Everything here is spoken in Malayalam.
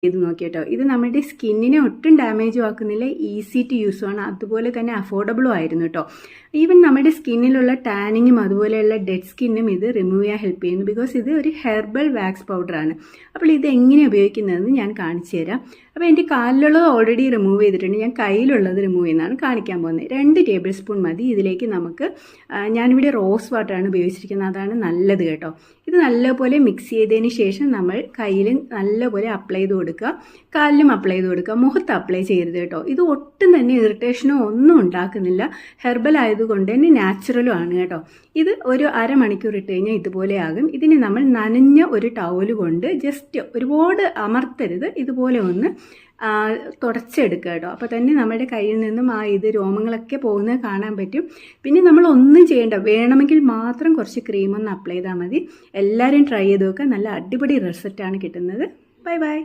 ചെയ്ത് നോക്കിയിട്ടോ. ഇത് നമ്മുടെ സ്കിന്നിനെ ഒട്ടും ഡാമേജും ആക്കുന്നില്ല, ഈസി ടു യൂസും ആണ്, അതുപോലെ തന്നെ അഫോർഡബിളും ആയിരുന്നു കേട്ടോ. ഈവൻ നമ്മുടെ സ്കിന്നിലുള്ള ടാനിങ്ങും അതുപോലെയുള്ള ഡെഡ് സ്കിന്നും ഇത് റിമൂവ് ചെയ്യാൻ ഹെൽപ്പ് ചെയ്യുന്നു. ബിക്കോസ് ഇത് ഒരു ഹെർബൽ വാക്സ് പൗഡറാണ്. അപ്പോൾ ഇത് എങ്ങനെ ഉപയോഗിക്കുന്നതെന്ന് ഞാൻ കാണിച്ചു തരാം. അപ്പോൾ എൻ്റെ കാലിലുള്ളത് ഓൾറെഡി റിമൂവ് ചെയ്തിട്ടുണ്ട്, ഞാൻ കയ്യിലുള്ളത് റിമൂവ് ചെയ്യുന്നതാണ് കാണിക്കാൻ പോകുന്നത്. 2 ടേബിൾ സ്പൂൺ മതി. ഇതിലേക്ക് നമുക്ക് ഞാനിവിടെ റോസ് വാട്ടറാണ് ഉപയോഗിച്ചിരിക്കുന്നത്, അതാണ് നല്ലത് കേട്ടോ. ഇത് നല്ലപോലെ മിക്സ് ചെയ്തതിന് ശേഷം നമ്മൾ കയ്യിൽ നല്ലപോലെ അപ്ലൈ ചെയ്ത് കൊടുക്കുക, കാലിലും അപ്ലൈ ചെയ്ത് കൊടുക്കുക, മുഖത്ത് അപ്ലൈ ചെയ്യരുത് കേട്ടോ. ഇത് ഒട്ടും തന്നെ ഇറിറ്റേഷനോ ഒന്നും ഉണ്ടാക്കുന്നില്ല, ഹെർബൽ ആയതുകൊണ്ട് തന്നെ നാച്ചുറലും ആണ് കേട്ടോ. ഇത് ഒരു അരമണിക്കൂർ ഇട്ട് കഴിഞ്ഞാൽ ഇതുപോലെ ആകും. ഇതിന് നമ്മൾ നനഞ്ഞ ഒരു ടവൽ കൊണ്ട് ജസ്റ്റ് ഒരുപാട് അമർത്തരുത്, ഇതുപോലെ ഒന്ന് തുടച്ചെടുക്കുക കേട്ടോ. അപ്പോൾ തന്നെ നമ്മുടെ കയ്യിൽ നിന്നും ഇത് രോമങ്ങളൊക്കെ പോകുന്നത് കാണാൻ പറ്റും. പിന്നെ നമ്മൾ ഒന്നും ചെയ്യേണ്ട, വേണമെങ്കിൽ മാത്രം കുറച്ച് ക്രീമൊന്ന് അപ്ലൈ ചെയ്താൽ മതി. എല്ലാവരും ട്രൈ ചെയ്ത് നോക്കുക, നല്ല അടിപൊളി റിസൾട്ടാണ് കിട്ടുന്നത്. Bye bye.